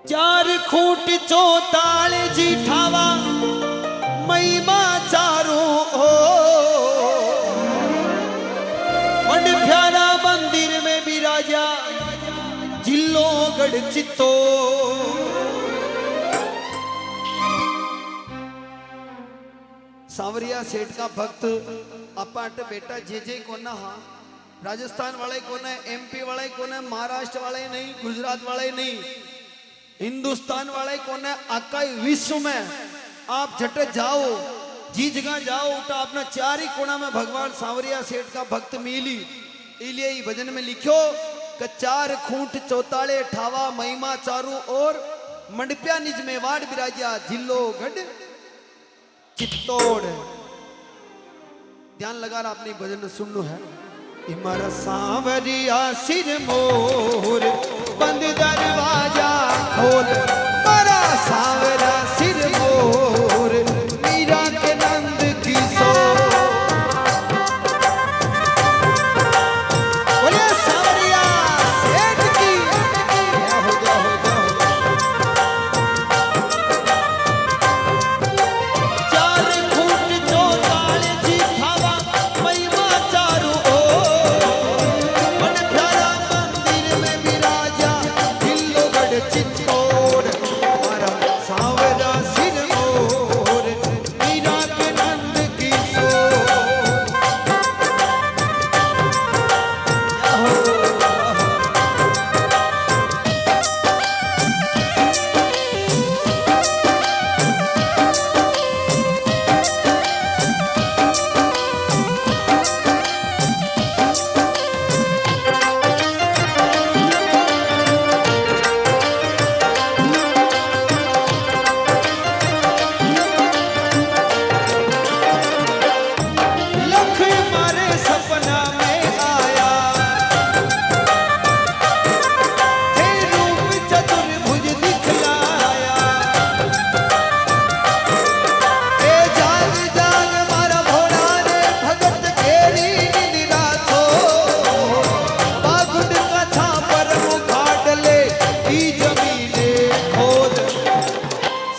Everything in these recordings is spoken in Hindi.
चार खूट चौताल जी ठावा महिमा चारो हो मंड प्यारा मंदिर में बिराजा जिलो गढ़ चित्तो। सांवरिया सेठ का भक्त अपाट बेटा जे कोना हाँ राजस्थान वाले कोने एमपी वाले कोने महाराष्ट्र वाले नहीं गुजरात वाले नहीं हिंदुस्तान वाले कोने अकाई विश्व में आप झटे जाओ जी जगह जाओ उठा अपना चार ही कोना में भगवान सांवरिया सेठ का भक्त मिली। इसलिए ही भजन में लिखो कि चार खूंट चौताले ठावा महिमा चारू और मंडपिया निज में वाड़ बिराजा जिलो गढ़ चित्तौड़। ध्यान लगा आपने भजन सुन लो है। इमर सांवरिया सिर मोर बंद दरवाजा खोल मरा सांवरा सिर मोर मीरा के नंद किशोर। बोले सांवरिया सेठ की हो जा चार खूंट चौताल जी ठावा महिमा चारू मन प्यारा मंदिर में बिराजा जिलो गढ़ चित्तौड़। हमारा सांवरा सिर मोर मीरा के नंद किशोर। लख मारे सपना में आया हे रूप चतुर्भुज दिखलाया हे जाग जाग मारा भोला रे भगत घेरी निंदिरा छो बागुड का छापर मुखाट ले ई जमीने खोद।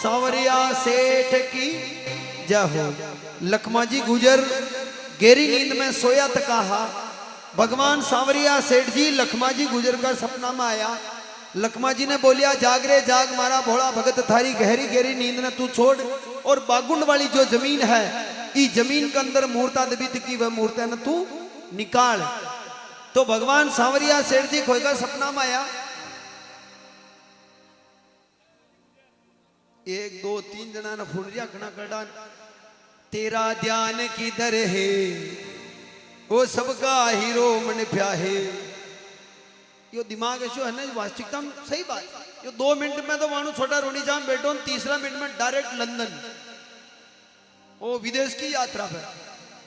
सांवरिया सेठ की जय हो। लखमाजी गुजर गहरी नींद में सोया तो कहा भगवान सांवरिया सेठ जी लखमाजी गुजर का सपना में आया। लखमाजी ने बोलिया जाग रे जाग मारा भोला भगत थारी गहरी गहरी नींद ने तू छोड़ और बागुंड वाली जो जमीन है इस जमीन के अंदर मूर्ता दबित की वह मूर्ता न तू निकाल। तो भगवान सांवरिया सेठ जी खोएगा सपना में आया। एक दो तीन जना ने फुलरिया खड़ा कड़ा तेरा ध्यान किधर है वो सबका हीरो मन प्या है। यो दिमाग ऐसा है ना वास्तविकता में सही बात। यो 2 मिनट में तो मानो छोटा रोनी जाम बैठो तीसरा मिनट में डायरेक्ट लंदन वो विदेश की यात्रा पर।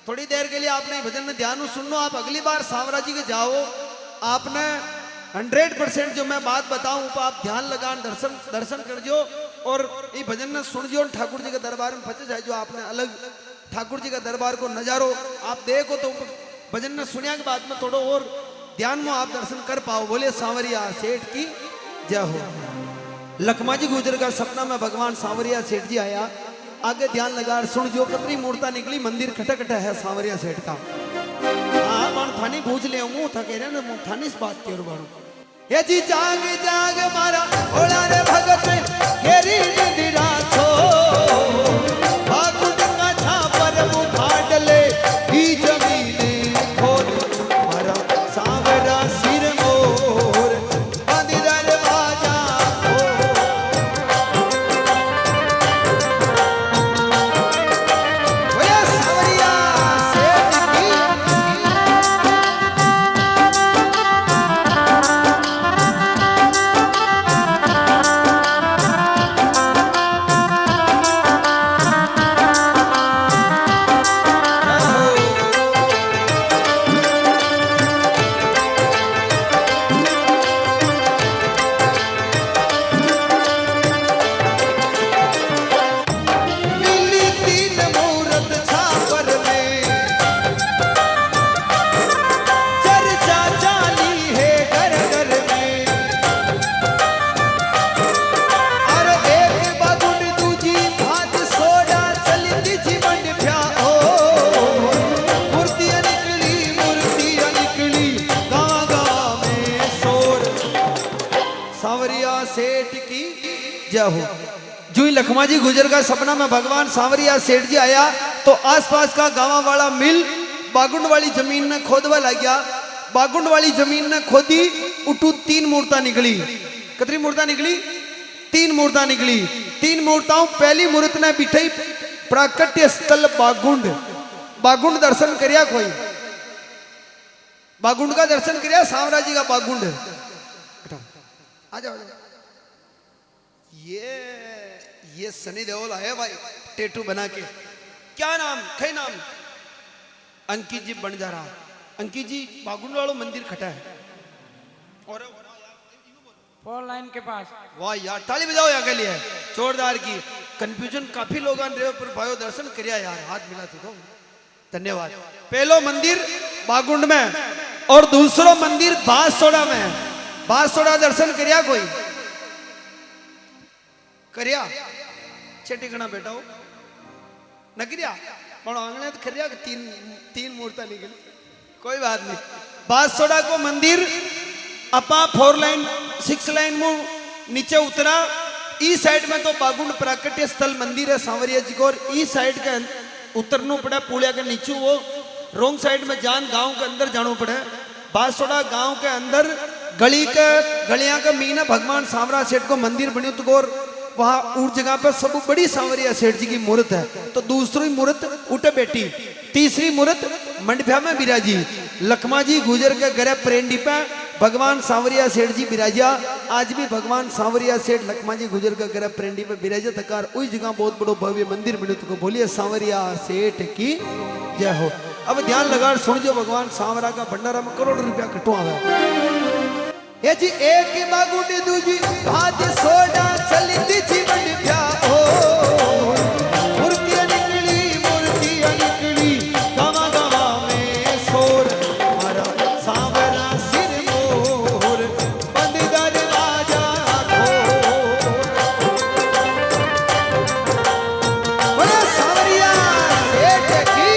थोड़ी देर के लिए आपने भजन में ध्यान सुन लो। आप अगली बार सांवरा जी के जाओ आपने 100% जो मैं बात बताऊं तो आप ध्यान लगा दर्शन कर जो और ये भजन में सुन जो ठाकुर जी के दरबार में फंसे जाए जो आपने अलग ठाकुर जी का दरबार को नजारो आप देखो तो भजन में सुनिया के बाद में थोड़ा और ध्यान में आप दर्शन कर पाओ। बोले सांवरिया सेठ की जय हो। लखमाजी गुजर का सपना में भगवान सांवरिया सेठ जी आया। आगे ध्यान लगा सुन जो कतरी मूर्ता निकली मंदिर खटखट है सांवरिया सेठ का। हाँ मन थानी पूछ ले मुंह था कह रहे ना मुंह थानी इस बात के बारो ये जी जाग जाग मारा भोला रे भगत घेरी निंदिरा छो बागुड का छापर मुखाट ले ई जमीने खोद मारा सांवरा सिर मोर बंद दरवाजा भैया सांवरिया सेठ की सेठ की जय हो। जो ही लखमा जी गुजर का सपना में भगवान सांवरिया सेठ जी आया तो आसपास का गांव वाला मिल बागुंड वाली जमीन ने खोदवा लग गया। बागुंड वाली जमीन ने खोदी, उठू 3 मूर्ता निकली। कितनी मूर्ता निकली? 3 मूर्ता निकली। 3 मूर्ताओं पहली मूर्त ने बिठाई प्राकट्य स्थल बागुंड। बागुंड दर्शन करिया कोई? बागुंड का दर्शन करिया? सांवरा जी का बागुंड आ जाओ। ये सनी देओल है भाई, टेटू बना के। क्या नाम? कई नाम? अंकित जी बन जा रहा। अंकित जी बागुंड वालों मंदिर खटा है और 4 लाइन के पास। वाह यार, ताली बजाओ यहाँ के लिए, जोरदार की। कंफ्यूजन काफी लोग पर भाइयों दर्शन करिया यार, हाथ मिला तो धन्यवाद। पहलो मंदिर बागुंड में और दूसरो मंदिर बांसोड़ा में। बांसोड़ा दर्शन करिया कोई? करिया? चेटिकना बेटा हो न करिया पर आंगने तो करिया। 3 मूर्ता निकली, कोई बात नहीं। बांसोड़ा को मंदिर अपा 4 लाइन 6 लाइन में नीचे उतरा। इस साइड में तो बागुंड प्राकट्य स्थल मंदिर है सांवरिया जी को, और इस साइड के उतरना पड़ा पुलिया के नीचे। वो रोंग साइड में जान गांव के अंदर जाना पड़े। बांसोड़ा गांव के अंदर गलियां का मीना भगवान सांवरा सेठ को मंदिर बनी तो और वहां उस जगह पर सब बड़ी सांवरिया सेठ जी की मूर्त है। तो दूसरी मूर्त उठे बेटी, तीसरी मूर्त मंडभ्या में बिराजी। लखमा जी गुजर के घर प्रेंडी पे भगवान सांवरिया सेठ जी बिराजा। आज भी भगवान सांवरिया सेठ लखमा जी गुजर के घर प्रेंडी पे बिराजा तकार उस जगह बहुत बड़ो भव्य मंदिर बने। तो बोलिए सांवरिया सेठ की जय हो। अब ध्यान लगा सुन जो भगवान सांवरा का भंडारा में करोड़ रुपया कटवा है जी। एक बागुंडी दूजी भाज सोडा चलती जीवन ब्या हो। मूर्तियां निकली गावा गावा में शोर। हमारा सांवरा सिर मोर बंद दरवाजा खोल। बोलो सांवरिया सेठ की।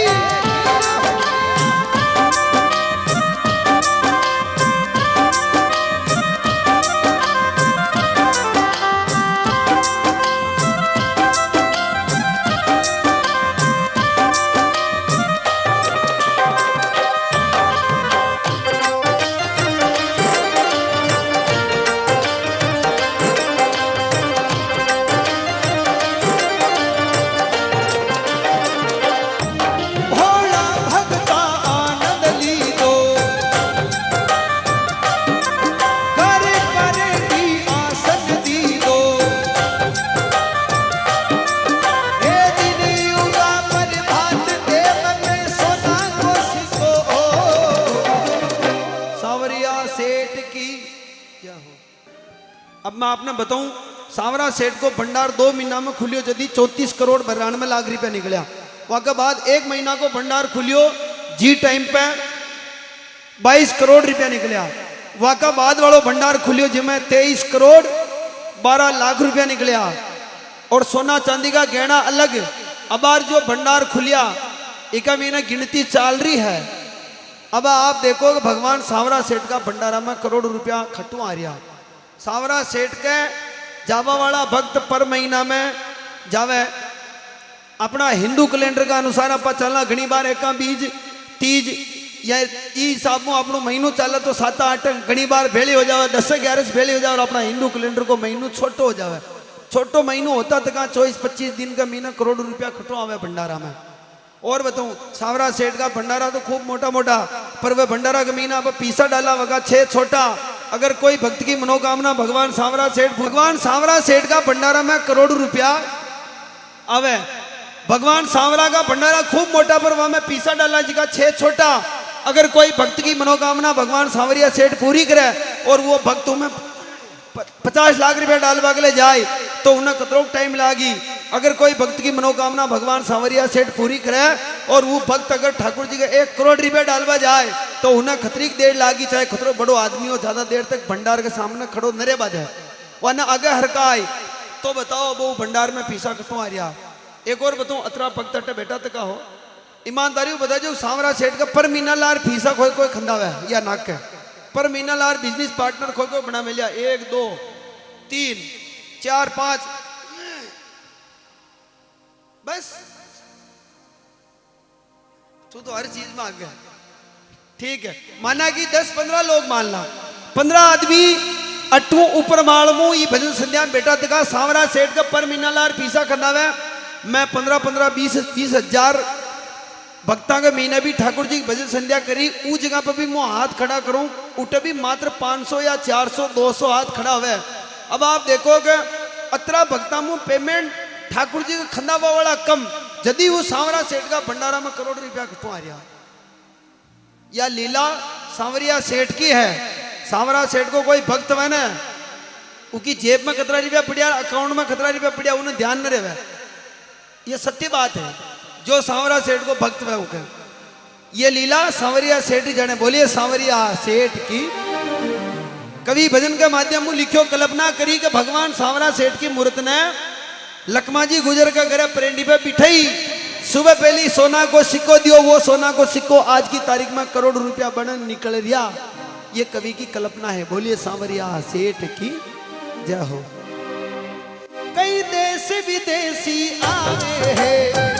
अब मैं आपने बताऊं, सांवरा सेठ को भंडार 2 महीना में खुलियो यदि 34 करोड़ 92 लाख रुपया निकलिया। वहां के बाद 1 महीना को भंडार खुलियो जी टाइम पे 22 करोड़ रुपया निकलिया। वहां का बाद वालों भंडार खुलियो जिसमें 23 करोड़ 12 लाख रुपया निकलिया। और सोना चांदी का गहना अलग। अब आज जो भंडार खुलिया इका महीना गिनती चल रही है। अब आप देखो भगवान सांवरा सेठ का भंडारा में करोड़ रुपया खट्टू आ रहा। सांवरा सेठ के जावा वाला भक्त पर महीना में जावे। अपना हिंदू कैलेंडर का अनुसार आप चलना घनी बार एका बीज तीज या हिसाब में अपनो महीनों चले तो 7-8 घनी बार भेली हो जाए, 10-11 भेली हो जाए। और अपना हिंदू कैलेंडर को महीनों छोटो हो जाए। छोटो महीनों होता तो कहाँ 24-25 दिन का महीना करोड़ रुपया खटो आवे भंडारा में। और बताऊं सांवरा सेठ का भंडारा तो खूब मोटा मोटा, पर वह भंडारा का महीना अब पीसा डाला वगा 6 छोटा। अगर कोई भक्त की मनोकामना भगवान सांवरा सेठ का भंडारा में करोड़ रुपया आवे। भगवान सांवरा का भंडारा खूब मोटा, पर वहां में पीसा डाला जी का 6 छोटा। अगर कोई भक्त की मनोकामना भगवान सांवरिया सेठ पूरी करे और वो भक्त में 50 लाख रुपया डालवा के लिए जाए तो उन्हें कतरो टाइम लागी। अगर कोई भक्त की मनोकामना भगवान सांवरिया सेठ पूरी करे और वो भक्त अगर ठाकुर जी का 1 करोड़ रुपया डालवा जाए तो उन्हें खतरी देर लागी। चाहे खतरो बड़ो आदमी हो, ज्यादा देर तक भंडार के सामने खड़ो नरे बाजे वरना आगे हरकाए। तो बताओ वो भंडार में पीसा कतों आ रहा। एक और बताऊं अतरा भक्त अटे बेटा तक हो ईमानदारी बता जो सांवरा सेठ का पर महीना लार फीसा खोई कोई खंदा है या नाक है। पर महीना लार बिजनेस पार्टनर खोई कोई बना मिलिया 1, 2, 3 4 5 बस तू तो हर चीज में आ गया। ठीक है, माना कि 10-15 लोग मान ला, 15 आदमी अट्ठू ऊपर मालमू ये भजन संध्या में बेटा दिखा सांवरा सेठ का पर महीना लार पीसा करना है। मैं 15-20 हजार भक्ता के महीने भी ठाकुर जी की भजन संध्या करी, उस जगह पर भी मैं हाथ खड़ा करूं, उठे भी मात्र 500 या 400-200 हाथ खड़ा हुआ। अब आप देखोगे अतरा भक्ता मुँह पेमेंट ठाकुर जी का खंदावा वाला कम, यदि वो सांवरा सेठ का भंडारा में करोड़ रुपया कितों आ रहा। या लीला सांवरिया सेठ की है, सांवरा सेठ को कोई भक्त है ना, उनकी जेब में कितना रुपया पड़ा, अकाउंट में कितना रुपया पड़ा, उन्हें ध्यान न रहे। ये सत्य बात है, जो सांवरा सेठ को भक्त है उनके ये लीला सांवरिया सेठ ही जाने। बोलिए सांवरिया सेठ की। कवि भजन के माध्यम में लिखो, कल्पना करी कि भगवान सांवरा सेठ की मूर्त ने लखमा जी गुजर का घर प्रेंडी पे बिठाई, सुबह पहली सोना को सिक्को दियो, वो सोना को सिक्को आज की तारीख में करोड़ रुपया बन निकल रिया। ये कवि की कल्पना है। बोलिए सांवरिया सेठ की जय हो। कई देश विदेशी आए हैं